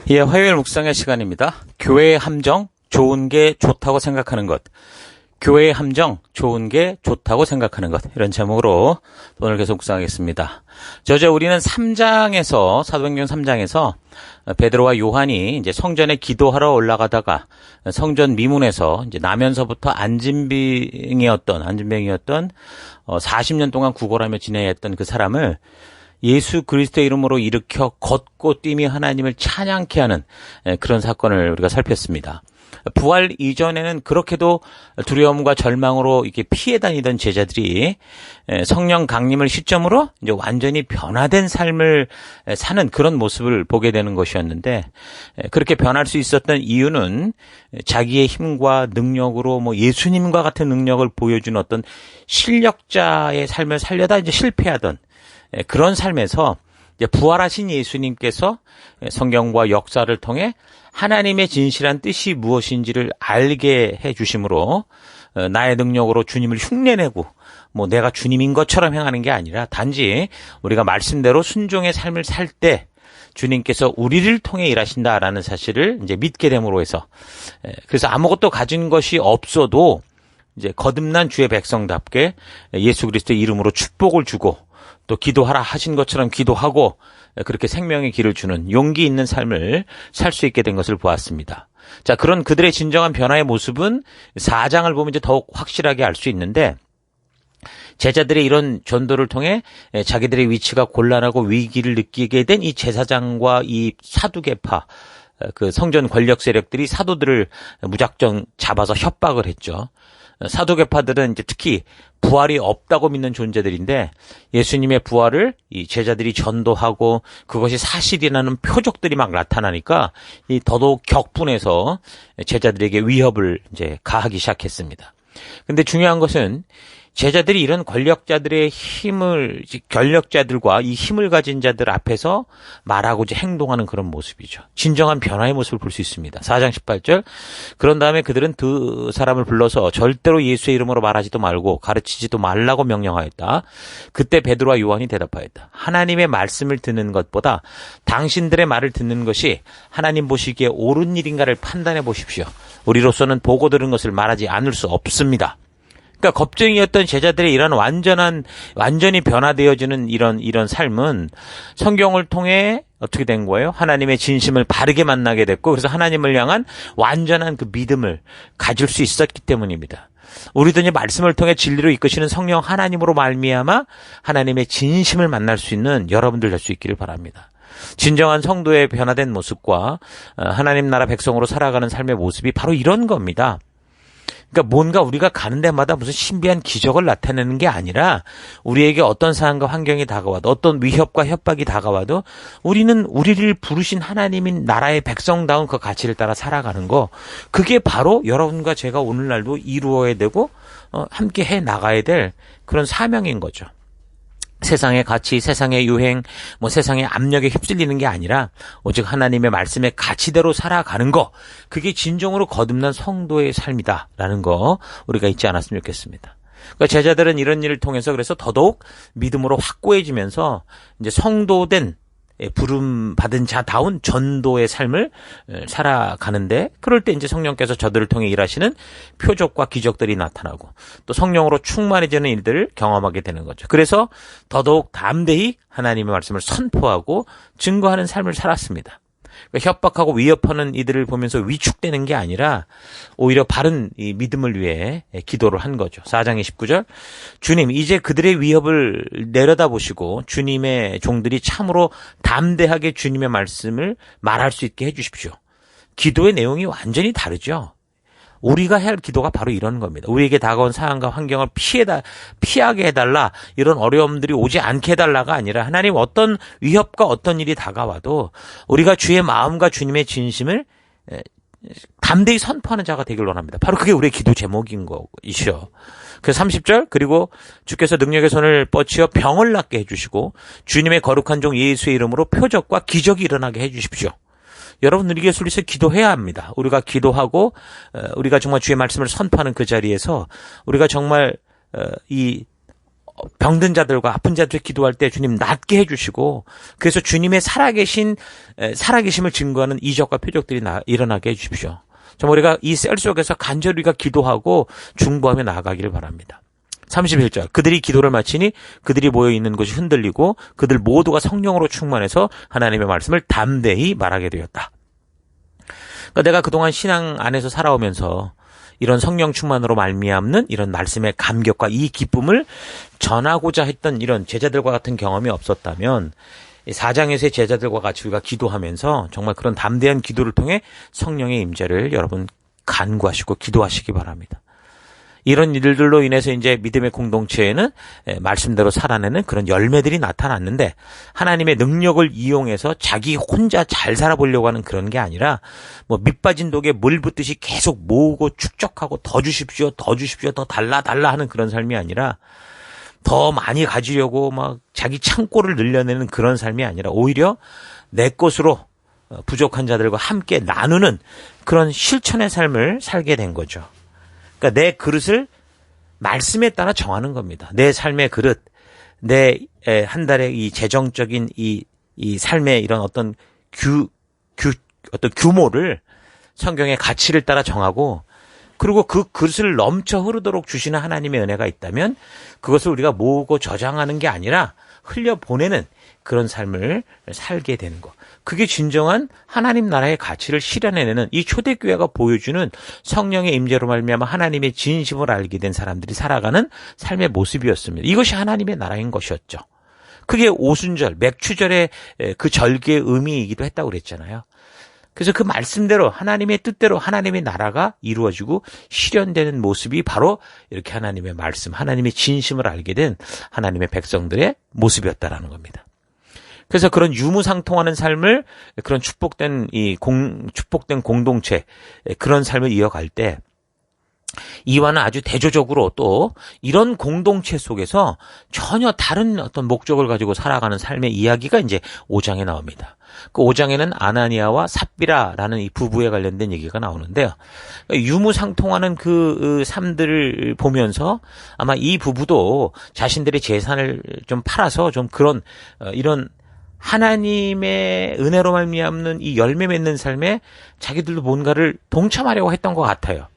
예, 화요일 묵상의 시간입니다. 교회의 함정, 좋은 게 좋다고 생각하는 것. 교회의 함정, 좋은 게 좋다고 생각하는 것. 이런 제목으로 오늘 계속 묵상하겠습니다. 우리는 3장에서, 사도행전 3장에서 베드로와 요한이 이제 성전에 기도하러 올라가다가 성전 미문에서 이제 나면서부터 안진병이었던 40년 동안 구걸하며 지내야 했던 그 사람을 예수 그리스도의 이름으로 일으켜 걷고 뛰며 하나님을 찬양케 하는 그런 사건을 우리가 살폈습니다. 부활 이전에는 그렇게도 두려움과 절망으로 이렇게 피해 다니던 제자들이 성령 강림을 시점으로 이제 완전히 변화된 삶을 사는 그런 모습을 보게 되는 것이었는데, 그렇게 변할 수 있었던 이유는 자기의 힘과 능력으로 예수님과 같은 능력을 보여주는 어떤 실력자의 삶을 살려다 이제 실패하던 그런 삶에서 부활하신 예수님께서 성경과 역사를 통해 하나님의 진실한 뜻이 무엇인지를 알게 해 주심으로 나의 능력으로 주님을 흉내내고 내가 주님인 것처럼 행하는 게 아니라 단지 우리가 말씀대로 순종의 삶을 살 때 주님께서 우리를 통해 일하신다라는 사실을 이제 믿게 됨으로 해서, 그래서 아무것도 가진 것이 없어도 이제 거듭난 주의 백성답게 예수 그리스도의 이름으로 축복을 주고 또 기도하라 하신 것처럼 기도하고 그렇게 생명의 길을 주는 용기 있는 삶을 살 수 있게 된 것을 보았습니다. 자, 그런 그들의 진정한 변화의 모습은 4장을 보면 이제 더욱 확실하게 알 수 있는데, 제자들의 이런 전도를 통해 자기들의 위치가 곤란하고 위기를 느끼게 된 이 제사장과 이 사두개파, 그 성전 권력 세력들이 사도들을 무작정 잡아서 협박을 했죠. 사두개파들은 이제 특히 부활이 없다고 믿는 존재들인데, 예수님의 부활을 이 제자들이 전도하고 그것이 사실이라는 표적들이 막 나타나니까 이 더더욱 격분해서 제자들에게 위협을 이제 가하기 시작했습니다. 근데 중요한 것은 제자들이 이런 권력자들과 이 힘을 가진 자들 앞에서 말하고자 행동하는 그런 모습이죠. 진정한 변화의 모습을 볼 수 있습니다. 4장 18절. 그런 다음에 그들은 두 사람을 불러서 절대로 예수의 이름으로 말하지도 말고 가르치지도 말라고 명령하였다. 그때 베드로와 요한이 대답하였다. 하나님의 말씀을 듣는 것보다 당신들의 말을 듣는 것이 하나님 보시기에 옳은 일인가를 판단해 보십시오. 우리로서는 보고 들은 것을 말하지 않을 수 없습니다. 그러니까 겁쟁이였던 제자들의 이런 완전히 변화되어지는 이런 삶은 성경을 통해 어떻게 된 거예요? 하나님의 진심을 바르게 만나게 됐고, 그래서 하나님을 향한 완전한 그 믿음을 가질 수 있었기 때문입니다. 우리도 이제 말씀을 통해 진리로 이끄시는 성령 하나님으로 말미암아 하나님의 진심을 만날 수 있는 여러분들 될 수 있기를 바랍니다. 진정한 성도의 변화된 모습과 하나님 나라 백성으로 살아가는 삶의 모습이 바로 이런 겁니다. 그러니까 뭔가 우리가 가는 데마다 무슨 신비한 기적을 나타내는 게 아니라, 우리에게 어떤 상황과 환경이 다가와도, 어떤 위협과 협박이 다가와도 우리는 우리를 부르신 하나님인 나라의 백성다운 그 가치를 따라 살아가는 거, 그게 바로 여러분과 제가 오늘날도 이루어야 되고 함께 해 나가야 될 그런 사명인 거죠. 세상의 가치, 세상의 유행, 세상의 압력에 휩쓸리는 게 아니라 오직 하나님의 말씀의 가치대로 살아가는 거, 그게 진정으로 거듭난 성도의 삶이다라는 거 우리가 잊지 않았으면 좋겠습니다. 그러니까 제자들은 이런 일을 통해서 그래서 더더욱 믿음으로 확고해지면서 이제 성도된 부름 받은 자다운 전도의 삶을 살아가는데, 그럴 때 이제 성령께서 저들을 통해 일하시는 표적과 기적들이 나타나고 또 성령으로 충만해지는 일들을 경험하게 되는 거죠. 그래서 더더욱 담대히 하나님의 말씀을 선포하고 증거하는 삶을 살았습니다. 그러니까 협박하고 위협하는 이들을 보면서 위축되는 게 아니라 오히려 바른 이 믿음을 위해 기도를 한 거죠. 4장 29절. 주님, 이제 그들의 위협을 내려다보시고 주님의 종들이 참으로 담대하게 주님의 말씀을 말할 수 있게 해주십시오. 기도의 내용이 완전히 다르죠. 우리가 해야 할 기도가 바로 이런 겁니다. 우리에게 다가온 상황과 환경을 피하게 해달라, 이런 어려움들이 오지 않게 해달라가 아니라, 하나님 어떤 위협과 어떤 일이 다가와도 우리가 주의 마음과 주님의 진심을 담대히 선포하는 자가 되길 원합니다. 바로 그게 우리의 기도 제목인 것이죠. 그래서 30절, 그리고 주께서 능력의 손을 뻗치어 병을 낫게 해주시고 주님의 거룩한 종 예수의 이름으로 표적과 기적이 일어나게 해주십시오. 여러분, 우리 예수님께서 기도해야 합니다. 우리가 기도하고 우리가 정말 주의 말씀을 선포하는 그 자리에서 우리가 정말 이 병든 자들과 아픈 자들 기도할 때 주님 낫게 해주시고, 그래서 주님의 살아계심을 증거하는 이적과 표적들이 일어나게 해주십시오. 정말 우리가 이 셀 속에서 간절히 우리가 기도하고 중보하며 나아가기를 바랍니다. 31절, 그들이 기도를 마치니 그들이 모여있는 곳이 흔들리고 그들 모두가 성령으로 충만해서 하나님의 말씀을 담대히 말하게 되었다. 그러니까 내가 그동안 신앙 안에서 살아오면서 이런 성령 충만으로 말미암는 이런 말씀의 감격과 이 기쁨을 전하고자 했던 이런 제자들과 같은 경험이 없었다면 4장에서의 제자들과 같이 우리가 기도하면서 정말 그런 담대한 기도를 통해 성령의 임재를 여러분 간구하시고 기도하시기 바랍니다. 이런 일들로 인해서 이제 믿음의 공동체에는 말씀대로 살아내는 그런 열매들이 나타났는데, 하나님의 능력을 이용해서 자기 혼자 잘 살아보려고 하는 그런 게 아니라 뭐 밑빠진 독에 물 붓듯이 계속 모으고 축적하고 더 주십시오, 더 달라 하는 그런 삶이 아니라, 더 많이 가지려고 막 자기 창고를 늘려내는 그런 삶이 아니라 오히려 내 것으로 부족한 자들과 함께 나누는 그런 실천의 삶을 살게 된 거죠. 그러니까 내 그릇을 말씀에 따라 정하는 겁니다. 내 삶의 그릇, 내 한 달의 이 재정적인 이 삶의 이런 어떤 어떤 규모를 성경의 가치를 따라 정하고, 그리고 그 그릇을 넘쳐 흐르도록 주시는 하나님의 은혜가 있다면 그것을 우리가 모으고 저장하는 게 아니라 흘려보내는 그런 삶을 살게 되는 것. 그게 진정한 하나님 나라의 가치를 실현해내는 이 초대교회가 보여주는 성령의 임재로 말미암아 하나님의 진심을 알게 된 사람들이 살아가는 삶의 모습이었습니다. 이것이 하나님의 나라인 것이었죠. 그게 오순절, 맥추절의 그 절기의 의미이기도 했다고 그랬잖아요. 그래서 그 말씀대로 하나님의 뜻대로 하나님의 나라가 이루어지고 실현되는 모습이 바로 이렇게 하나님의 말씀, 하나님의 진심을 알게 된 하나님의 백성들의 모습이었다라는 겁니다. 그래서 그런 유무상통하는 삶을, 그런 축복된 공동체, 그런 삶을 이어갈 때 이와는 아주 대조적으로 또 이런 공동체 속에서 전혀 다른 어떤 목적을 가지고 살아가는 삶의 이야기가 이제 5장에 나옵니다. 그 5장에는 아나니아와 삽비라라는 이 부부에 관련된 얘기가 나오는데요. 유무상통하는 그 삶들을 보면서 아마 이 부부도 자신들의 재산을 좀 팔아서 좀 그런 이런 하나님의 은혜로 말미암는 이 열매 맺는 삶에 자기들도 뭔가를 동참하려고 했던 것 같아요.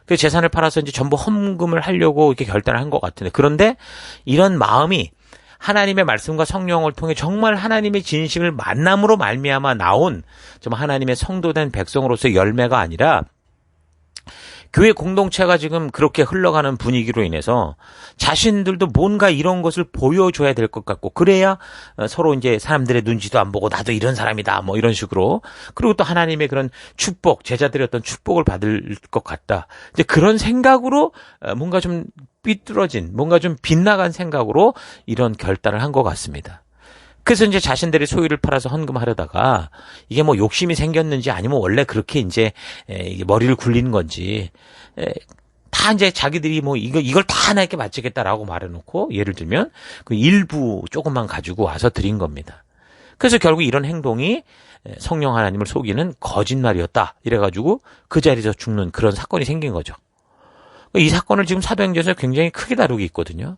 그 재산을 팔아서 이제 전부 헌금을 하려고 이렇게 결단을 한 것 같은데, 그런데 이런 마음이 하나님의 말씀과 성령을 통해 정말 하나님의 진심을 만남으로 말미암아 나온 좀 하나님의 성도된 백성으로서의 열매가 아니라, 교회 공동체가 지금 그렇게 흘러가는 분위기로 인해서 자신들도 뭔가 이런 것을 보여줘야 될 것 같고, 그래야 서로 이제 사람들의 눈치도 안 보고 나도 이런 사람이다 뭐 이런 식으로, 그리고 또 하나님의 그런 축복, 제자들의 어떤 축복을 받을 것 같다, 이제 그런 생각으로 뭔가 좀 삐뚤어진, 뭔가 좀 빗나간 생각으로 이런 결단을 한 것 같습니다. 그래서 이제 자신들의 소유를 팔아서 헌금하려다가 이게 뭐 욕심이 생겼는지 아니면 원래 그렇게 이제 머리를 굴리는 건지, 다 이제 자기들이 뭐 이걸 다 하나님께 바치겠다라고 말해놓고, 예를 들면 그 일부 조금만 가지고 와서 드린 겁니다. 그래서 결국 이런 행동이 성령 하나님을 속이는 거짓말이었다, 이래가지고 그 자리에서 죽는 그런 사건이 생긴 거죠. 이 사건을 지금 사도행전에서 굉장히 크게 다루고 있거든요.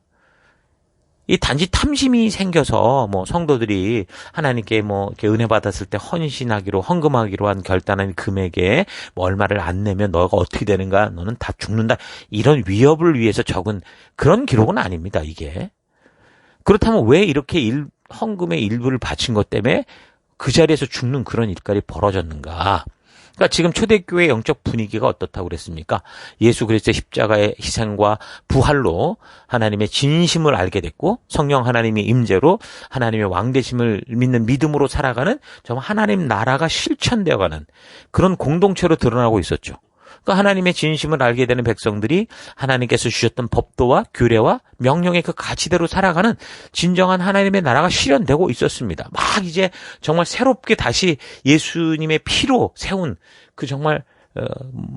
이 단지 탐심이 생겨서 뭐 성도들이 하나님께 뭐 이렇게 은혜 받았을 때 헌신하기로, 헌금하기로 한 결단한 금액에 뭐 얼마를 안 내면 너가 어떻게 되는가, 너는 다 죽는다, 이런 위협을 위해서 적은 그런 기록은 아닙니다, 이게. 그렇다면 왜 이렇게 헌금의 일부를 바친 것 때문에 그 자리에서 죽는 그런 일까지 벌어졌는가? 그러니까 지금 초대교회의 영적 분위기가 어떻다고 그랬습니까? 예수 그리스도의 십자가의 희생과 부활로 하나님의 진심을 알게 됐고, 성령 하나님의 임재로 하나님의 왕되심을 믿는 믿음으로 살아가는 정말 하나님 나라가 실천되어가는 그런 공동체로 드러나고 있었죠. 그러니까 하나님의 진심을 알게 되는 백성들이 하나님께서 주셨던 법도와 규례와 명령의 그 가치대로 살아가는 진정한 하나님의 나라가 실현되고 있었습니다. 막 이제 정말 새롭게 다시 예수님의 피로 세운 그 정말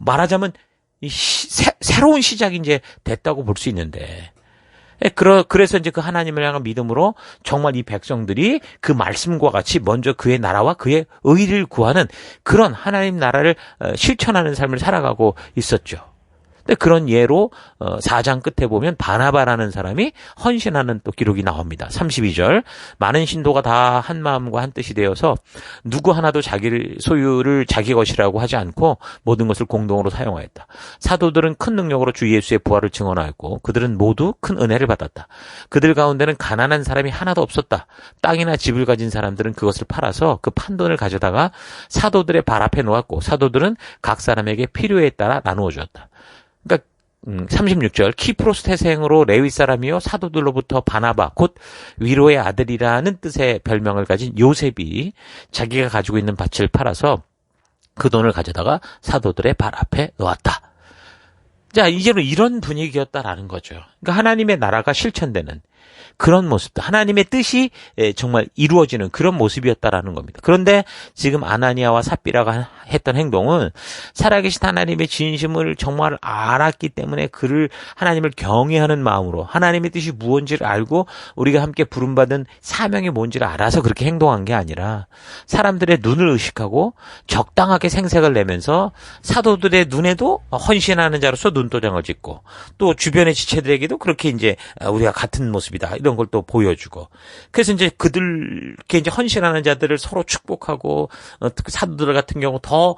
말하자면 새로운 시작이 이제 됐다고 볼 수 있는데, 그래서 이제 그 하나님을 향한 믿음으로 정말 이 백성들이 그 말씀과 같이 먼저 그의 나라와 그의 의를 구하는 그런 하나님 나라를 실천하는 삶을 살아가고 있었죠. 근데 그런 예로 4장 끝에 보면 바나바라는 사람이 헌신하는 또 기록이 나옵니다. 32절 많은 신도가 다 한 마음과 한 뜻이 되어서 누구 하나도 자기 소유를 자기 것이라고 하지 않고 모든 것을 공동으로 사용하였다. 사도들은 큰 능력으로 주 예수의 부활을 증언하였고 그들은 모두 큰 은혜를 받았다. 그들 가운데는 가난한 사람이 하나도 없었다. 땅이나 집을 가진 사람들은 그것을 팔아서 그 판돈을 가져다가 사도들의 발 앞에 놓았고 사도들은 각 사람에게 필요에 따라 나누어 주었다. 그러니까 36절 키프로스 태생으로 레위 사람이요 사도들로부터 바나바 곧 위로의 아들이라는 뜻의 별명을 가진 요셉이 자기가 가지고 있는 밭을 팔아서 그 돈을 가져다가 사도들의 발 앞에 놓았다. 자, 이제는 이런 분위기였다라는 거죠. 그러니까 하나님의 나라가 실천되는 그런 모습도 하나님의 뜻이 정말 이루어지는 그런 모습이었다라는 겁니다. 그런데 지금 아나니아와 삽비라가 했던 행동은 살아계신 하나님의 진심을 정말 알았기 때문에 그를 하나님을 경외하는 마음으로 하나님의 뜻이 무엇인지를 알고 우리가 함께 부름받은 사명이 뭔지를 알아서 그렇게 행동한 게 아니라 사람들의 눈을 의식하고 적당하게 생색을 내면서 사도들의 눈에도 헌신하는 자로서 눈도장을 짓고 또 주변의 지체들에게도 그렇게 이제 우리가 같은 모습이다 이런 걸 또 보여주고 그래서 이제 그들께 이제 헌신하는 자들을 서로 축복하고 사도들 같은 경우 더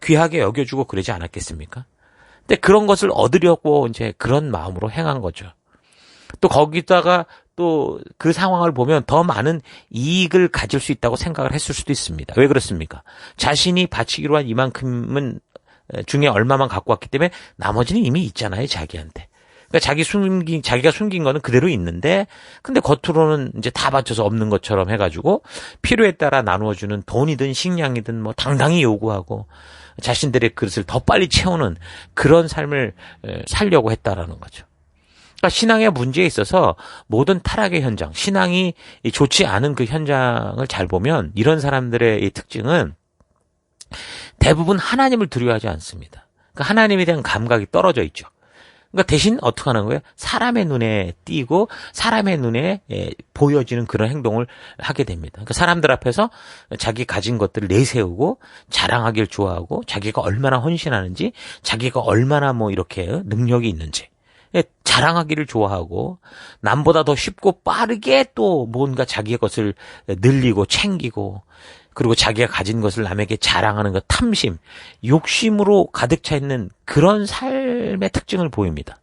귀하게 여겨주고 그러지 않았겠습니까? 근데 그런 것을 얻으려고 이제 그런 마음으로 행한 거죠. 또 거기다가 또 그 상황을 보면 더 많은 이익을 가질 수 있다고 생각을 했을 수도 있습니다. 왜 그렇습니까? 자신이 바치기로 한 이만큼은 중에 얼마만 갖고 왔기 때문에 나머지는 이미 있잖아요, 자기한테. 그러니까 자기가 숨긴 거는 그대로 있는데, 근데 겉으로는 이제 다 바쳐서 없는 것처럼 해가지고, 필요에 따라 나누어주는 돈이든 식량이든 뭐 당당히 요구하고, 자신들의 그릇을 더 빨리 채우는 그런 삶을 살려고 했다라는 거죠. 그러니까 신앙의 문제에 있어서 모든 타락의 현장, 신앙이 좋지 않은 그 현장을 잘 보면 이런 사람들의 이 특징은 대부분 하나님을 두려워하지 않습니다. 그러니까 하나님에 대한 감각이 떨어져 있죠. 그러니까 대신 어떻게 하는 거예요? 사람의 눈에 띄고 사람의 눈에 보여지는 그런 행동을 하게 됩니다. 그러니까 사람들 앞에서 자기 가진 것들을 내세우고 자랑하기를 좋아하고 자기가 얼마나 헌신하는지 자기가 얼마나 뭐 이렇게 능력이 있는지 자랑하기를 좋아하고 남보다 더 쉽고 빠르게 또 뭔가 자기의 것을 늘리고 챙기고 그리고 자기가 가진 것을 남에게 자랑하는 것 탐심, 욕심으로 가득 차 있는 그런 삶의 특징을 보입니다.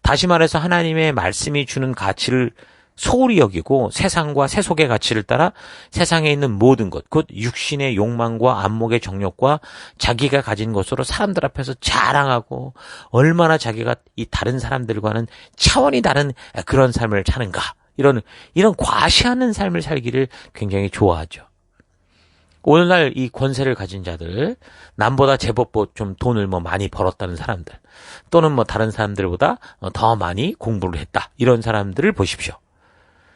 다시 말해서 하나님의 말씀이 주는 가치를 소홀히 여기고 세상과 세속의 가치를 따라 세상에 있는 모든 것, 곧 육신의 욕망과 안목의 정욕과 자기가 가진 것으로 사람들 앞에서 자랑하고 얼마나 자기가 이 다른 사람들과는 차원이 다른 그런 삶을 사는가. 이런 과시하는 삶을 살기를 굉장히 좋아하죠. 오늘날 이 권세를 가진 자들, 남보다 제법 좀 돈을 뭐 많이 벌었다는 사람들, 또는 뭐 다른 사람들보다 더 많이 공부를 했다. 이런 사람들을 보십시오.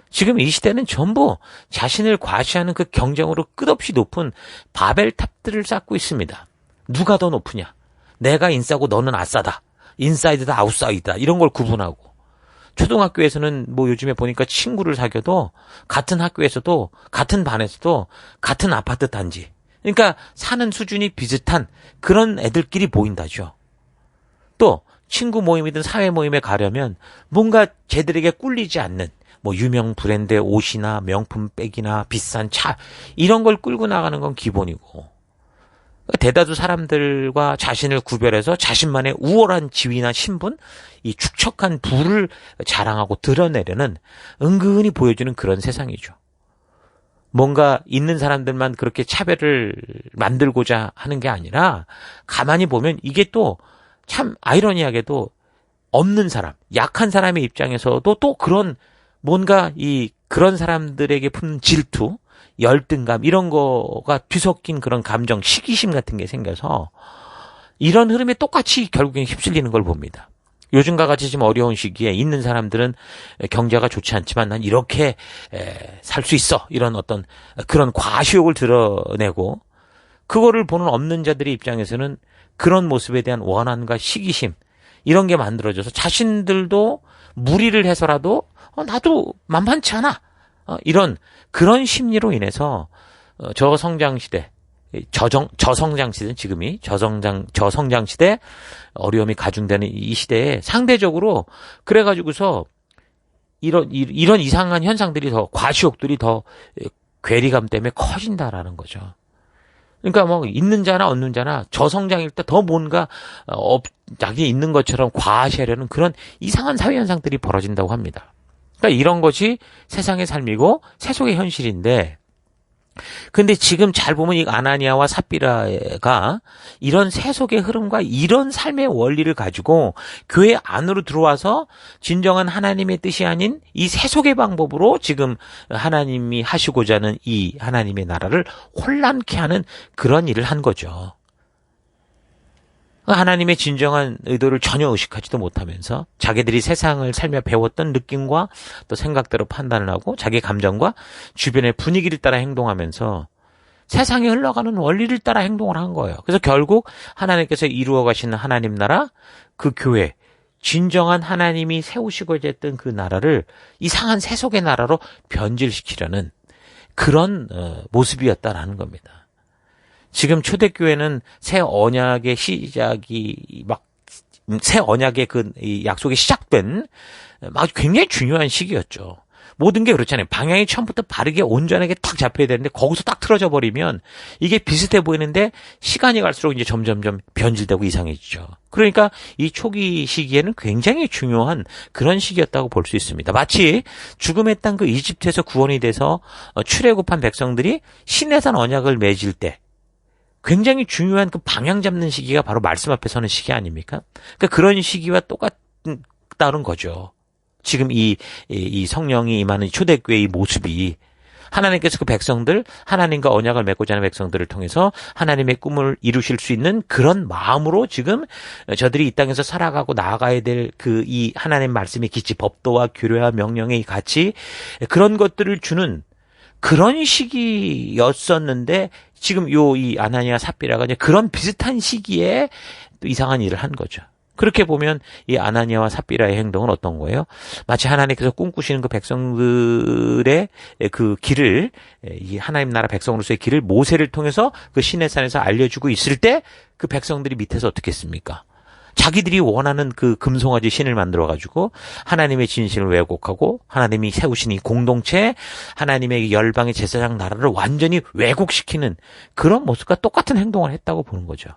지금 이 시대는 전부 자신을 과시하는 그 경쟁으로 끝없이 높은 바벨탑들을 쌓고 있습니다. 누가 더 높으냐? 내가 인싸고 너는 아싸다. 인사이드다, 아웃사이드다. 이런 걸 구분하고. 초등학교에서는 뭐 요즘에 보니까 친구를 사귀어도 같은 학교에서도 같은 반에서도 같은 아파트 단지. 그러니까 사는 수준이 비슷한 그런 애들끼리 모인다죠. 또 친구 모임이든 사회 모임에 가려면 뭔가 쟤들에게 꿀리지 않는 뭐 유명 브랜드의 옷이나 명품 백이나 비싼 차 이런 걸 끌고 나가는 건 기본이고 대다수 사람들과 자신을 구별해서 자신만의 우월한 지위나 신분, 이 축척한 부를 자랑하고 드러내려는 은근히 보여주는 그런 세상이죠. 뭔가 있는 사람들만 그렇게 차별을 만들고자 하는 게 아니라 가만히 보면 이게 또 참 아이러니하게도 없는 사람, 약한 사람의 입장에서도 또 그런 뭔가 그런 사람들에게 품는 질투, 열등감 이런 거가 뒤섞인 그런 감정, 시기심 같은 게 생겨서 이런 흐름에 똑같이 결국엔 휩쓸리는 걸 봅니다. 요즘과 같이 지금 어려운 시기에 있는 사람들은 경제가 좋지 않지만 난 이렇게 살 수 있어 이런 어떤 그런 과시욕을 드러내고 그거를 보는 없는 자들의 입장에서는 그런 모습에 대한 원한과 시기심 이런 게 만들어져서 자신들도 무리를 해서라도 나도 만만치 않아 이런 그런 심리로 인해서 저 성장시대 저성장 시대는 지금이 저성장 시대 어려움이 가중되는 이 시대에 상대적으로 그래가지고서 이런 이상한 현상들이 더 과시욕들이 더 괴리감 때문에 커진다라는 거죠. 그러니까 뭐 있는 자나 없는 자나 저성장일 때 더 뭔가 자기 있는 것처럼 과시하려는 그런 이상한 사회 현상들이 벌어진다고 합니다. 그러니까 이런 것이 세상의 삶이고 세속의 현실인데, 근데 지금 잘 보면 이 아나니아와 삽비라가 이런 세속의 흐름과 이런 삶의 원리를 가지고 교회 안으로 들어와서 진정한 하나님의 뜻이 아닌 이 세속의 방법으로 지금 하나님이 하시고자 하는 이 하나님의 나라를 혼란케 하는 그런 일을 한 거죠. 하나님의 진정한 의도를 전혀 의식하지도 못하면서 자기들이 세상을 살며 배웠던 느낌과 또 생각대로 판단을 하고 자기 감정과 주변의 분위기를 따라 행동하면서 세상에 흘러가는 원리를 따라 행동을 한 거예요. 그래서 결국 하나님께서 이루어 가시는 하나님 나라, 그 교회, 진정한 하나님이 세우시고자 했던 그 나라를 이상한 세속의 나라로 변질시키려는 그런 모습이었다라는 겁니다. 지금 초대교회는 새 언약의 시작이 새 언약의 이 약속이 시작된 굉장히 중요한 시기였죠. 모든 게 그렇잖아요. 방향이 처음부터 바르게 온전하게 딱 잡혀야 되는데 거기서 딱 틀어져 버리면 이게 비슷해 보이는데 시간이 갈수록 이제 점점점 변질되고 이상해지죠. 그러니까 이 초기 시기에는 굉장히 중요한 그런 시기였다고 볼 수 있습니다. 마치 죽음의 땅 그 이집트에서 구원이 돼서 출애굽한 백성들이 시내산 언약을 맺을 때 굉장히 중요한 그 방향 잡는 시기가 바로 말씀 앞에 서는 시기 아닙니까? 그러니까 그런 시기와 똑같다는 거죠. 지금 이 성령이 임하는 초대교회의 모습이 하나님께서 그 백성들, 하나님과 언약을 맺고자 하는 백성들을 통해서 하나님의 꿈을 이루실 수 있는 그런 마음으로 지금 저들이 이 땅에서 살아가고 나아가야 될 그 이 하나님 말씀의 기치, 법도와 규례와 명령의 가치, 그런 것들을 주는 그런 시기였었는데 지금 이 아나니아 삽비라가 이제 그런 비슷한 시기에 또 이상한 일을 한 거죠. 그렇게 보면 이 아나니아와 삽비라의 행동은 어떤 거예요? 마치 하나님께서 꿈꾸시는 그 백성들의 그 길을, 이 하나님 나라 백성으로서의 길을 모세를 통해서 그 시내산에서 알려주고 있을 때 그 백성들이 밑에서 어떻게 했습니까? 자기들이 원하는 그 금송아지 신을 만들어가지고 하나님의 진실을 왜곡하고 하나님이 세우신 이 공동체, 하나님의 열방의 제사장 나라를 완전히 왜곡시키는 그런 모습과 똑같은 행동을 했다고 보는 거죠.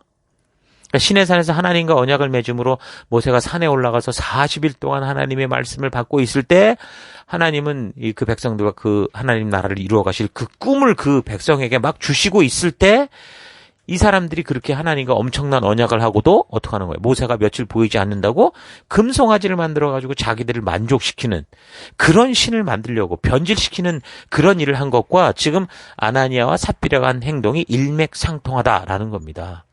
그러니까 시내산에서 하나님과 언약을 맺음으로 모세가 산에 올라가서 40일 동안 하나님의 말씀을 받고 있을 때 하나님은 그 백성들과 그 하나님 나라를 이루어 가실 그 꿈을 그 백성에게 막 주시고 있을 때 이 사람들이 그렇게 하나님과 엄청난 언약을 하고도 어떻게 하는 거예요? 모세가 며칠 보이지 않는다고 금송아지를 만들어가지고 자기들을 만족시키는 그런 신을 만들려고 변질시키는 그런 일을 한 것과 지금 아나니아와 삽비라가 한 행동이 일맥상통하다라는 겁니다.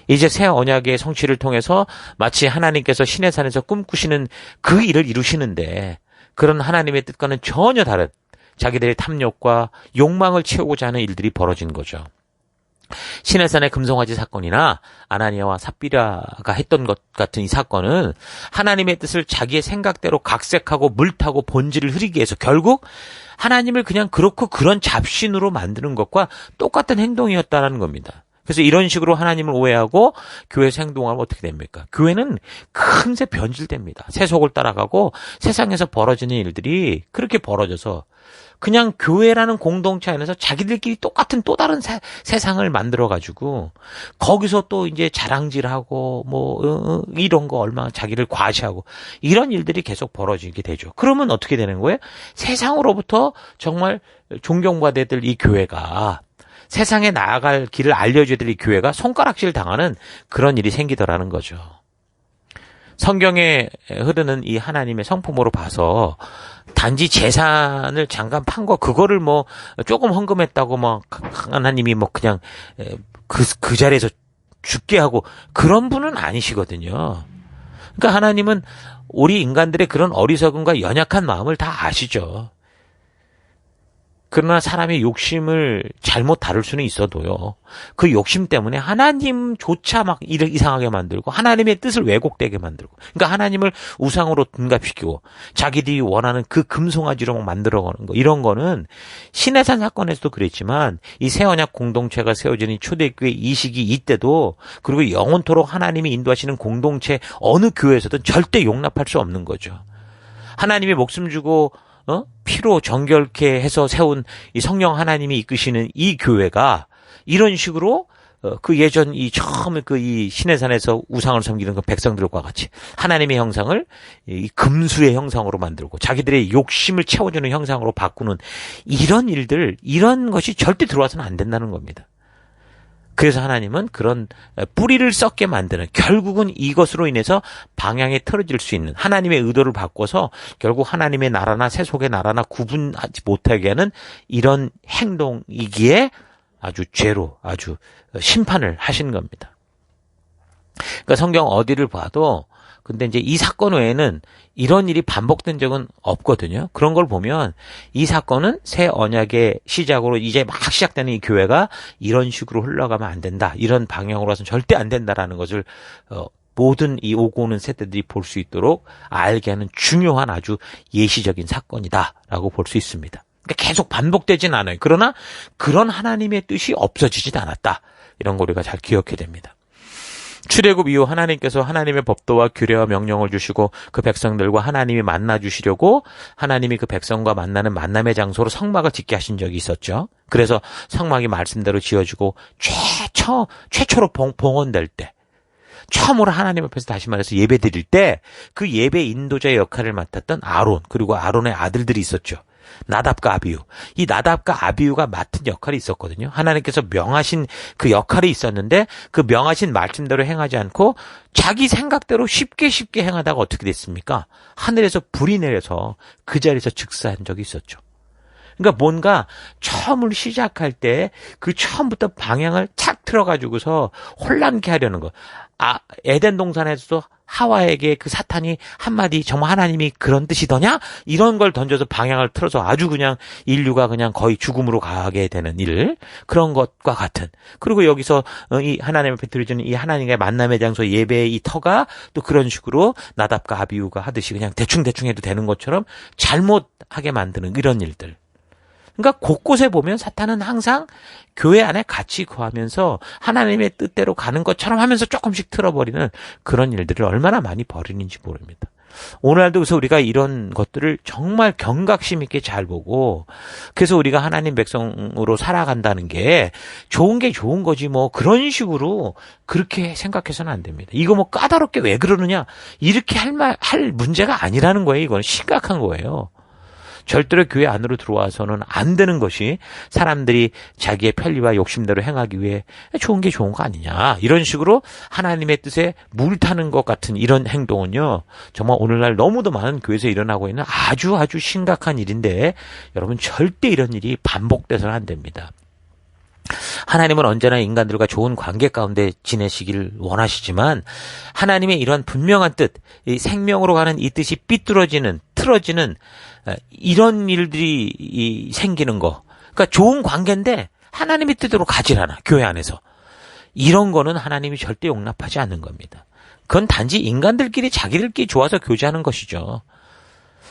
이제 새 언약의 성취를 통해서 마치 하나님께서 시내산에서 꿈꾸시는 그 일을 이루시는데 그런 하나님의 뜻과는 전혀 다른 자기들의 탐욕과 욕망을 채우고자 하는 일들이 벌어진 거죠. 시내산의 금송아지 사건이나 아나니아와 삽비라가 했던 것 같은 이 사건은 하나님의 뜻을 자기의 생각대로 각색하고 물타고 본질을 흐리게 해서 결국 하나님을 그냥 그렇고 그런 잡신으로 만드는 것과 똑같은 행동이었다는 겁니다. 그래서 이런 식으로 하나님을 오해하고 교회에서 행동하면 어떻게 됩니까? 교회는 금세 변질됩니다. 세속을 따라가고 세상에서 벌어지는 일들이 그렇게 벌어져서 그냥 교회라는 공동체 안에서 자기들끼리 똑같은 또 다른 세상을 만들어가지고 거기서 또 이제 자랑질하고 이런 거 얼마나 자기를 과시하고 이런 일들이 계속 벌어지게 되죠. 그러면 어떻게 되는 거예요? 세상으로부터 정말 존경받아야 될 이 교회가 세상에 나아갈 길을 알려줘야 될 이 교회가 손가락질 당하는 그런 일이 생기더라는 거죠. 성경에 흐르는 이 하나님의 성품으로 봐서 단지 재산을 잠깐 판 거 그거를 조금 헌금했다고 하나님이 그냥 그 자리에서 죽게 하고 그런 분은 아니시거든요. 그러니까 하나님은 우리 인간들의 그런 어리석음과 연약한 마음을 다 아시죠. 그러나 사람의 욕심을 잘못 다룰 수는 있어도요. 그 욕심 때문에 하나님조차 막 이상하게 만들고 하나님의 뜻을 왜곡되게 만들고, 그러니까 하나님을 우상으로 둔갑시키고 자기들이 원하는 그 금송아지로 막 만들어가는 거, 이런 거는 시내산 사건에서도 그랬지만 이 새언약 공동체가 세워지는 초대교회 이 시기 이때도, 그리고 영원토록 하나님이 인도하시는 공동체 어느 교회에서든 절대 용납할 수 없는 거죠. 하나님이 목숨 주고 피로 정결케 해서 세운 이 성령 하나님이 이끄시는 이 교회가 이런 식으로 그 예전 이 처음 그 이 시내산에서 우상을 섬기는 그 백성들과 같이 하나님의 형상을 이 금수의 형상으로 만들고 자기들의 욕심을 채워주는 형상으로 바꾸는 이런 일들, 이런 것이 절대 들어와서는 안 된다는 겁니다. 그래서 하나님은 그런 뿌리를 썩게 만드는, 결국은 이것으로 인해서 방향이 틀어질 수 있는 하나님의 의도를 바꿔서 결국 하나님의 나라나 세속의 나라나 구분하지 못하게 하는 이런 행동이기에 아주 죄로 아주 심판을 하신 겁니다. 그러니까 성경 어디를 봐도 근데 이제 이 사건 외에는 이런 일이 반복된 적은 없거든요. 그런 걸 보면 이 사건은 새 언약의 시작으로 이제 막 시작되는 이 교회가 이런 식으로 흘러가면 안 된다, 이런 방향으로 해서는 절대 안 된다라는 것을 모든 이 오고 오는 세대들이 볼 수 있도록 알게 하는 중요한 아주 예시적인 사건이다라고 볼 수 있습니다. 그러니까 계속 반복되진 않아요. 그러나 그런 하나님의 뜻이 없어지진 않았다, 이런 거 우리가 잘 기억해야 됩니다. 출애굽 이후 하나님께서 하나님의 법도와 규례와 명령을 주시고 그 백성들과 하나님이 만나 주시려고 하나님이 그 백성과 만나는 만남의 장소로 성막을 짓게 하신 적이 있었죠. 그래서 성막이 말씀대로 지어지고 최초로 봉헌될 때, 처음으로 하나님 앞에서 다시 말해서 예배 드릴 때 그 예배 인도자의 역할을 맡았던 아론, 그리고 아론의 아들들이 있었죠. 나답과 아비후. 이 나답과 아비후가 맡은 역할이 있었거든요. 하나님께서 명하신 그 역할이 있었는데 그 명하신 말씀대로 행하지 않고 자기 생각대로 쉽게 행하다가 어떻게 됐습니까? 하늘에서 불이 내려서 그 자리에서 즉사한 적이 있었죠. 그러니까 뭔가 처음을 시작할 때 그 처음부터 방향을 착 틀어가지고서 혼란케 하려는 거. 에덴 동산에서도 하와에게 그 사탄이 한마디 정말 하나님이 그런 뜻이더냐? 이런 걸 던져서 방향을 틀어서 아주 그냥 인류가 그냥 거의 죽음으로 가게 되는 일, 그런 것과 같은. 그리고 여기서 이 하나님 앞에 드려지는 이 하나님과의 만남의 장소 예배의 이 터가 또 그런 식으로 나답과 아비후가 하듯이 그냥 대충 해도 되는 것처럼 잘못하게 만드는 이런 일들. 그러니까 곳곳에 보면 사탄은 항상 교회 안에 같이 거하면서 하나님의 뜻대로 가는 것처럼 하면서 조금씩 틀어버리는 그런 일들을 얼마나 많이 벌이는지 모릅니다. 오늘날도 그래서 우리가 이런 것들을 정말 경각심 있게 잘 보고, 그래서 우리가 하나님 백성으로 살아간다는 게 좋은 거지 뭐 그런 식으로 그렇게 생각해서는 안 됩니다. 이거 뭐 까다롭게 왜 그러느냐, 이렇게 할 문제가 아니라는 거예요. 이건 심각한 거예요. 절대로 교회 안으로 들어와서는 안 되는 것이 사람들이 자기의 편리와 욕심대로 행하기 위해 좋은 게 좋은 거 아니냐, 이런 식으로 하나님의 뜻에 물타는 것 같은 이런 행동은요, 정말 오늘날 너무도 많은 교회에서 일어나고 있는 아주 심각한 일인데, 여러분 절대 이런 일이 반복돼서는 안 됩니다. 하나님은 언제나 인간들과 좋은 관계 가운데 지내시기를 원하시지만 하나님의 이런 분명한 뜻, 이 생명으로 가는 이 뜻이 틀어지는 이런 일들이 생기는 거, 그러니까 좋은 관계인데 하나님의 뜻대로 가질 않아, 교회 안에서. 이런 거는 하나님이 절대 용납하지 않는 겁니다. 그건 단지 인간들끼리 자기들끼리 좋아서 교제하는 것이죠.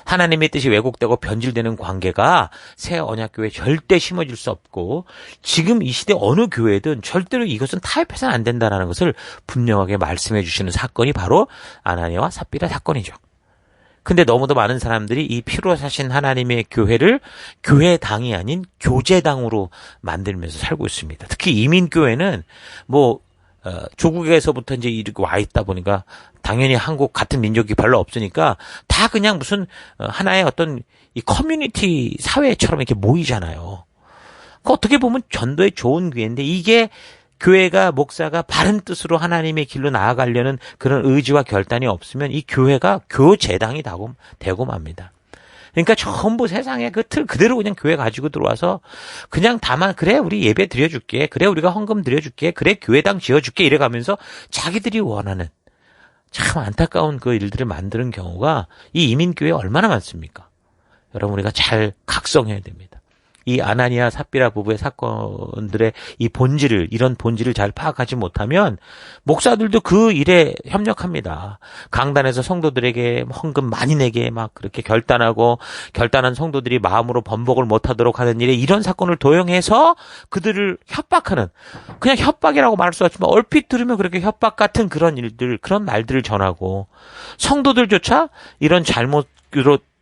하나님의 뜻이 왜곡되고 변질되는 관계가 새 언약교회에 절대 심어질 수 없고, 지금 이 시대 어느 교회든 절대로 이것은 타협해서는 안 된다는 것을 분명하게 말씀해 주시는 사건이 바로 아나니아와 삽비라 사건이죠. 근데 너무도 많은 사람들이 이 피로 사신 하나님의 교회를 교회당이 아닌 교제당으로 만들면서 살고 있습니다. 특히 이민교회는 조국에서부터 이제 이렇게 와 있다 보니까 당연히 한국 같은 민족이 별로 없으니까 다 그냥 무슨 하나의 어떤 이 커뮤니티 사회처럼 이렇게 모이잖아요. 어떻게 보면 전도에 좋은 기회인데, 이게 교회가 목사가 바른 뜻으로 하나님의 길로 나아가려는 그런 의지와 결단이 없으면 이 교회가 교제당이 되고 맙니다. 그러니까 전부 세상에 그 틀 그대로 그냥 교회 가지고 들어와서 그냥 다만 그래 우리 예배 드려줄게, 그래 우리가 헌금 드려줄게, 그래 교회당 지어줄게, 이래가면서 자기들이 원하는 참 안타까운 그 일들을 만드는 경우가 이 이민교회에 얼마나 많습니까? 여러분 우리가 잘 각성해야 됩니다. 이 아나니아 삽비라 부부의 사건들의 이런 본질을 잘 파악하지 못하면 목사들도 그 일에 협력합니다. 강단에서 성도들에게 헌금 많이 내게 막 그렇게 결단한 성도들이 마음으로 번복을 못하도록 하는 일에 이런 사건을 도용해서 그들을 협박하는, 그냥 협박이라고 말할 수 없지만 얼핏 들으면 그렇게 협박 같은 그런 말들을 전하고, 성도들조차 이런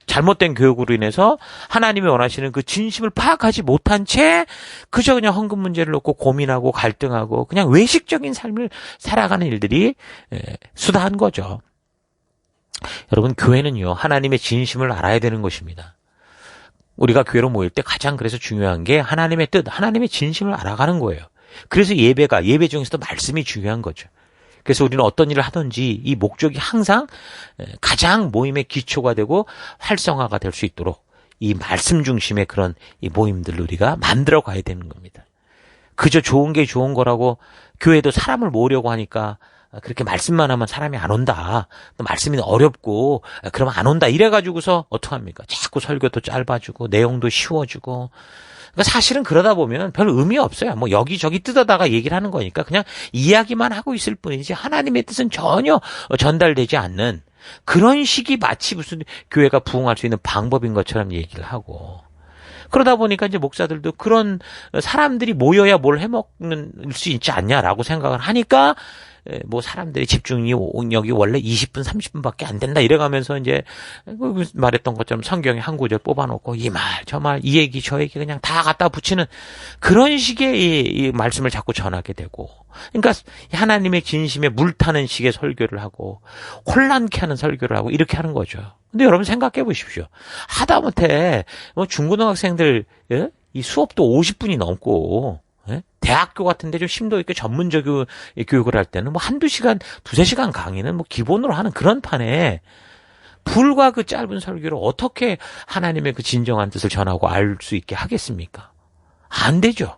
잘못된 교육으로 인해서 하나님이 원하시는 그 진심을 파악하지 못한 채 그저 그냥 헌금 문제를 놓고 고민하고 갈등하고 그냥 외식적인 삶을 살아가는 일들이 수다한 거죠. 여러분, 교회는요, 하나님의 진심을 알아야 되는 것입니다. 우리가 교회로 모일 때 가장 그래서 중요한 게 하나님의 뜻, 하나님의 진심을 알아가는 거예요. 그래서 예배 중에서도 말씀이 중요한 거죠. 그래서 우리는 어떤 일을 하든지 이 목적이 항상 가장 모임의 기초가 되고 활성화가 될 수 있도록 이 말씀 중심의 그런 이 모임들을 우리가 만들어 가야 되는 겁니다. 그저 좋은 게 좋은 거라고 교회도 사람을 모으려고 하니까 그렇게 말씀만 하면 사람이 안 온다. 또 말씀이 어렵고 그러면 안 온다. 이래가지고서 어떡합니까? 자꾸 설교도 짧아지고 내용도 쉬워지고. 그러니까 사실은 그러다 보면 별 의미 없어요. 뭐 여기저기 뜯어다가 얘기를 하는 거니까 그냥 이야기만 하고 있을 뿐이지 하나님의 뜻은 전혀 전달되지 않는 그런 식이 마치 무슨 교회가 부흥할 수 있는 방법인 것처럼 얘기를 하고. 그러다 보니까 이제 목사들도 그런 사람들이 모여야 뭘 해먹는 수 있지 않냐라고 생각을 하니까 뭐 사람들이 집중력이 원래 20분, 30분밖에 안 된다 이래가면서 이제 말했던 것처럼 성경에 한 구절 뽑아놓고 이 말, 저 말, 이 얘기, 저 얘기 그냥 다 갖다 붙이는 그런 식의 이 말씀을 자꾸 전하게 되고, 그러니까 하나님의 진심에 물타는 식의 설교를 하고 혼란케 하는 설교를 하고 이렇게 하는 거죠. 근데 여러분 생각해 보십시오. 하다못해 뭐 중고등학생들 이 수업도 50분이 넘고 대학교 같은데 좀 심도 있게 전문적 교육을 할 때는 뭐 한두 시간, 두세 시간 강의는 뭐 기본으로 하는 그런 판에 불과 그 짧은 설교로 어떻게 하나님의 그 진정한 뜻을 전하고 알 수 있게 하겠습니까? 안 되죠.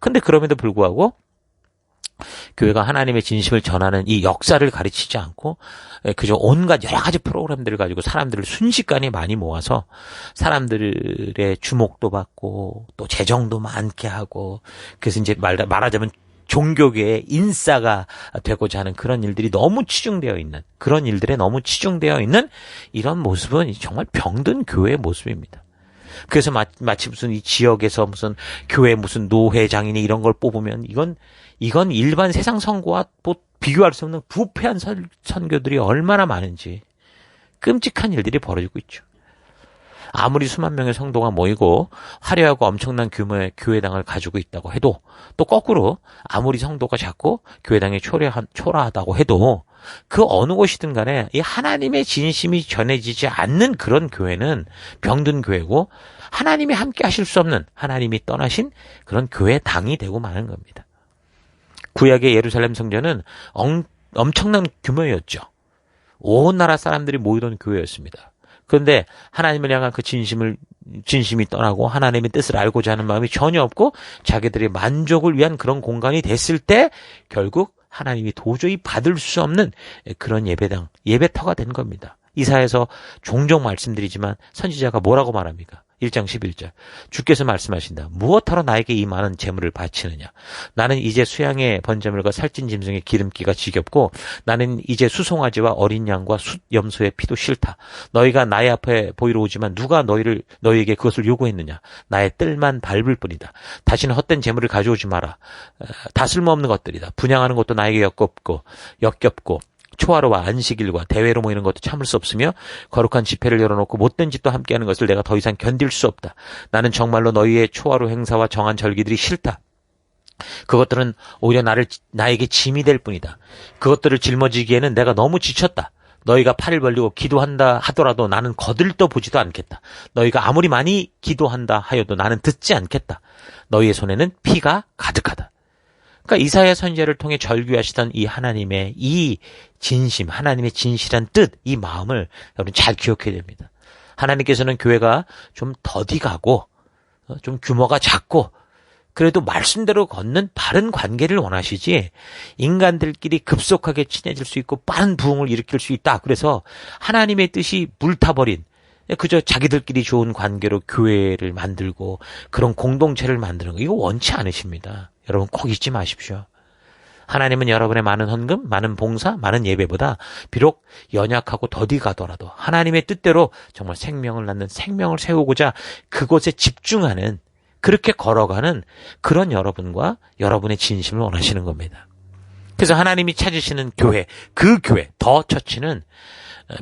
근데 그럼에도 불구하고 교회가 하나님의 진심을 전하는 이 역사를 가르치지 않고 그저 온갖 여러 가지 프로그램들을 가지고 사람들을 순식간에 많이 모아서 사람들의 주목도 받고 또 재정도 많게 하고, 그래서 이제 말하자면 종교계의 인싸가 되고자 하는 그런 일들이 너무 치중되어 있는, 그런 일들에 너무 치중되어 있는 이런 모습은 정말 병든 교회의 모습입니다. 그래서 마치 무슨 이 지역에서 무슨 교회 무슨 노회장이니 이런 걸 뽑으면 이건 일반 세상 선거와 뭐 비교할 수 없는 부패한 선교들이 얼마나 많은지 끔찍한 일들이 벌어지고 있죠. 아무리 수만 명의 성도가 모이고 화려하고 엄청난 규모의 교회당을 가지고 있다고 해도, 또 거꾸로 아무리 성도가 작고 교회당이 초라하다고 해도 그 어느 곳이든 간에 이 하나님의 진심이 전해지지 않는 그런 교회는 병든 교회고, 하나님이 함께 하실 수 없는, 하나님이 떠나신 그런 교회당이 되고 마는 겁니다. 구약의 예루살렘 성전은 엄청난 규모였죠. 온 나라 사람들이 모이던 교회였습니다. 그런데 하나님을 향한 그 진심이 떠나고 하나님의 뜻을 알고자 하는 마음이 전혀 없고 자기들의 만족을 위한 그런 공간이 됐을 때 결국 하나님이 도저히 받을 수 없는 그런 예배터가 된 겁니다. 이사야에서 종종 말씀드리지만 선지자가 뭐라고 말합니까? 1장 11절. 주께서 말씀하신다. 무엇하러 나에게 이 많은 재물을 바치느냐? 나는 이제 수양의 번제물과 살찐 짐승의 기름기가 지겹고 나는 이제 수송아지와 어린 양과 숫 염소의 피도 싫다. 너희가 나의 앞에 보이러 오지만 누가 너희에게 그것을 요구했느냐? 나의 뜰만 밟을 뿐이다. 다시는 헛된 재물을 가져오지 마라. 다 쓸모없는 것들이다. 분양하는 것도 나에게 역겹고 초하루와 안식일과 대회로 모이는 것도 참을 수 없으며 거룩한 집회를 열어놓고 못된 짓도 함께하는 것을 내가 더 이상 견딜 수 없다. 나는 정말로 너희의 초하루 행사와 정한 절기들이 싫다. 그것들은 오히려 나에게 짐이 될 뿐이다. 그것들을 짊어지기에는 내가 너무 지쳤다. 너희가 팔을 벌리고 기도한다 하더라도 나는 거들떠 보지도 않겠다. 너희가 아무리 많이 기도한다 하여도 나는 듣지 않겠다. 너희의 손에는 피가 가득하다. 그러니까 이사야 선지자를 통해 절규하시던 이 하나님의 이 진심, 하나님의 진실한 뜻, 이 마음을 여러분 잘 기억해야 됩니다. 하나님께서는 교회가 좀 더디 가고 좀 규모가 작고 그래도 말씀대로 걷는 바른 관계를 원하시지, 인간들끼리 급속하게 친해질 수 있고 빠른 부흥을 일으킬 수 있다. 그래서 하나님의 뜻이 물타버린 그저 자기들끼리 좋은 관계로 교회를 만들고 그런 공동체를 만드는 거, 이거 원치 않으십니다. 여러분 꼭 잊지 마십시오. 하나님은 여러분의 많은 헌금, 많은 봉사, 많은 예배보다 비록 연약하고 더디 가더라도 하나님의 뜻대로 정말 생명을 낳는, 생명을 세우고자 그곳에 집중하는, 그렇게 걸어가는 그런 여러분과 여러분의 진심을 원하시는 겁니다. 그래서 하나님이 찾으시는 교회, 그 교회, 더 처치는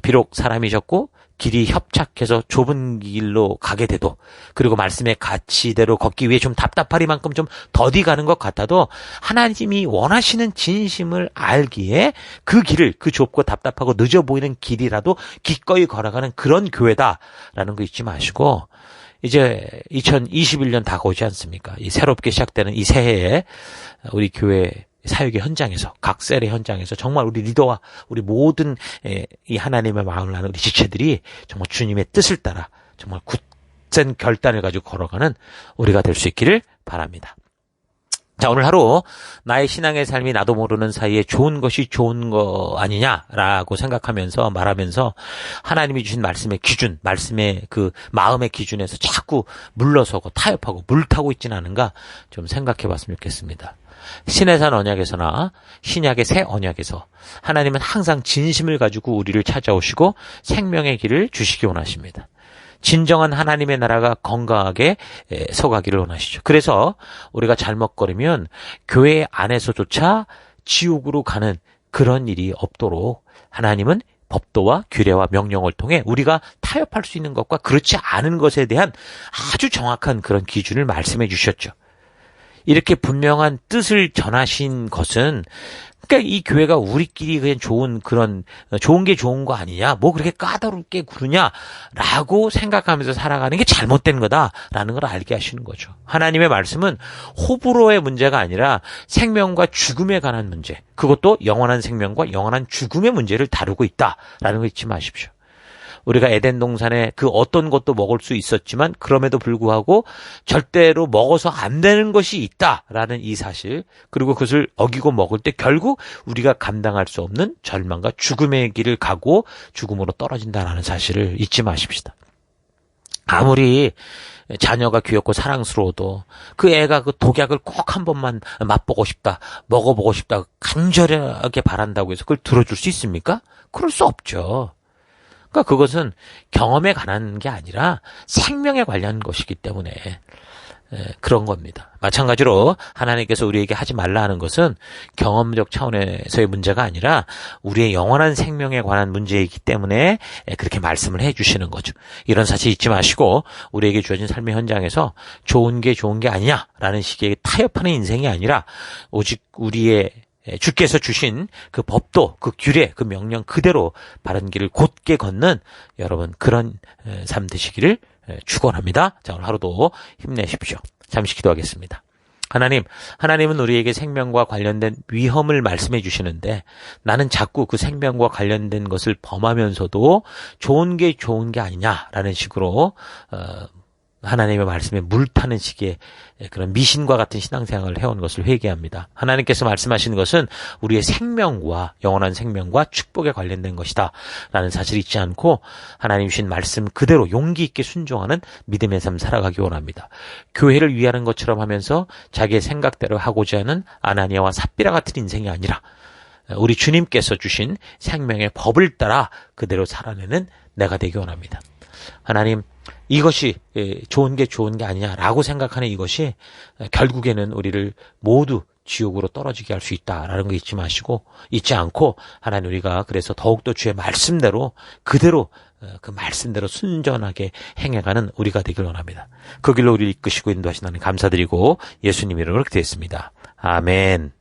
비록 사람이 적고 길이 협착해서 좁은 길로 가게 돼도, 그리고 말씀의 가치대로 걷기 위해 좀 답답하리만큼 좀 더디 가는 것 같아도 하나님이 원하시는 진심을 알기에 그 길을, 그 좁고 답답하고 늦어 보이는 길이라도 기꺼이 걸어가는 그런 교회다라는 거 잊지 마시고, 이제 2021년 다가오지 않습니까? 이 새롭게 시작되는 이 새해에 우리 교회 사역의 현장에서, 각 셀의 현장에서 정말 우리 리더와 우리 모든 이 하나님의 마음을 아는 우리 지체들이 정말 주님의 뜻을 따라 정말 굳센 결단을 가지고 걸어가는 우리가 될 수 있기를 바랍니다. 자, 오늘 하루 나의 신앙의 삶이 나도 모르는 사이에 좋은 것이 좋은 거 아니냐라고 생각하면서 말하면서 하나님이 주신 말씀의 기준, 말씀의 그 마음의 기준에서 자꾸 물러서고 타협하고 물타고 있지는 않은가 좀 생각해 봤으면 좋겠습니다. 신해산 언약에서나 신약의 새 언약에서 하나님은 항상 진심을 가지고 우리를 찾아오시고 생명의 길을 주시기 원하십니다. 진정한 하나님의 나라가 건강하게 서가기를 원하시죠. 그래서 우리가 잘못거리면 교회 안에서조차 지옥으로 가는 그런 일이 없도록 하나님은 법도와 규례와 명령을 통해 우리가 타협할 수 있는 것과 그렇지 않은 것에 대한 아주 정확한 그런 기준을 말씀해 주셨죠. 이렇게 분명한 뜻을 전하신 것은, 그러니까 이 교회가 우리끼리 그냥 좋은 게 좋은 거 아니냐, 뭐 그렇게 까다롭게 구르냐라고 생각하면서 살아가는 게 잘못된 거다라는 걸 알게 하시는 거죠. 하나님의 말씀은 호불호의 문제가 아니라 생명과 죽음에 관한 문제, 그것도 영원한 생명과 영원한 죽음의 문제를 다루고 있다라는 거 잊지 마십시오. 우리가 에덴 동산에 그 어떤 것도 먹을 수 있었지만 그럼에도 불구하고 절대로 먹어서 안 되는 것이 있다라는 이 사실, 그리고 그것을 어기고 먹을 때 결국 우리가 감당할 수 없는 절망과 죽음의 길을 가고 죽음으로 떨어진다라는 사실을 잊지 마십시다. 아무리 자녀가 귀엽고 사랑스러워도 그 애가 그 독약을 꼭 한 번만 맛보고 싶다, 먹어보고 싶다 간절하게 바란다고 해서 그걸 들어줄 수 있습니까? 그럴 수 없죠. 그러니까 그것은 경험에 관한 게 아니라 생명에 관련한 것이기 때문에 그런 겁니다. 마찬가지로 하나님께서 우리에게 하지 말라 하는 것은 경험적 차원에서의 문제가 아니라 우리의 영원한 생명에 관한 문제이기 때문에 그렇게 말씀을 해주시는 거죠. 이런 사실 잊지 마시고 우리에게 주어진 삶의 현장에서 좋은 게 아니냐라는 식의 타협하는 인생이 아니라 오직 우리의 주께서 주신 그 법도, 그 규례, 그 명령 그대로 바른 길을 곧게 걷는 여러분 그런 삶 되시기를 축원합니다. 자, 오늘 하루도 힘내십시오. 잠시 기도하겠습니다. 하나님은 우리에게 생명과 관련된 위험을 말씀해 주시는데 나는 자꾸 그 생명과 관련된 것을 범하면서도 좋은 게 아니냐라는 식으로 하나님의 말씀에 물타는 식의 그런 미신과 같은 신앙생활을 해온 것을 회개합니다. 하나님께서 말씀하시는 것은 우리의 생명과 영원한 생명과 축복에 관련된 것이다 라는 사실을 잊지 않고 하나님 주신 말씀 그대로 용기 있게 순종하는 믿음의 삶 살아가기 원합니다. 교회를 위하는 것처럼 하면서 자기의 생각대로 하고자 하는 아나니아와 삽비라 같은 인생이 아니라 우리 주님께서 주신 생명의 법을 따라 그대로 살아내는 내가 되기 원합니다. 하나님, 이것이 좋은 게 아니냐라고 생각하는 이것이 결국에는 우리를 모두 지옥으로 떨어지게 할 수 있다라는 거 잊지 않고 하나님 우리가 그래서 더욱더 주의 말씀대로 그대로 그 말씀대로 순전하게 행해가는 우리가 되길 원합니다. 그 길로 우리를 이끄시고 인도하신 하나님 감사드리고 예수님 이름으로 기도했습니다. 아멘.